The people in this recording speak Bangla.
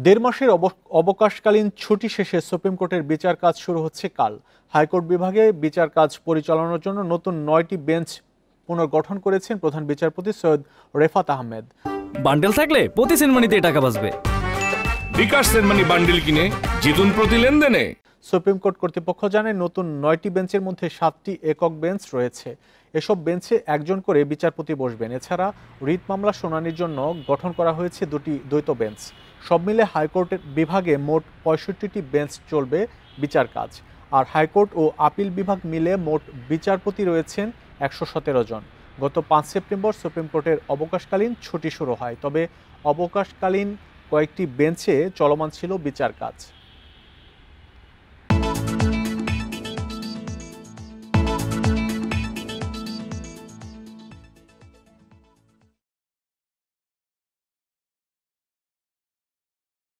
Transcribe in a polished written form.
দেড় মাসের অবকাশকালীন ছুটি শেষে সুপ্রিম কোর্টের বিচার কাজ শুরু হচ্ছে কাল। হাইকোর্ট বিভাগে বিচার কাজ পরিচালনার জন্য নতুন 9টি বেঞ্চ পুনর্গঠন করেছেন প্রধান বিচারপতি সৈয়দ রেফাত আহমেদ। বান্ডেল থাকলে প্রতি সেনমানিতে টাকা বাঁচবে। বিকাশ সেনমানি বান্ডেল কিনে জিতুন প্রতি লেনদেনে। সুপ্রিম কোর্ট কর্তৃপক্ষ জানায় নতুন 9টি বেঞ্চের মধ্যে 7টি একক বেঞ্চ রয়েছে। এসব বেঞ্চে একজন করে বিচারপতি বসবেন। এছাড়া রিট মামলা শুনানির জন্য গঠন করা হয়েছে 2টি দ্বৈত বেঞ্চ। সব মিলে হাইকোর্টের বিভাগে মোট 65টি বেঞ্চ চলবে বিচার কাজ। আর হাইকোর্ট ও আপিল বিভাগ মিলে মোট বিচারপতি রয়েছেন 117 জন। গত 5 সেপ্টেম্বর সুপ্রিম কোর্টের অবকাশকালীন ছুটি শুরু হয়, তবে অবকাশকালীন কয়েকটি বেঞ্চে চলমান ছিল বিচার কাজ।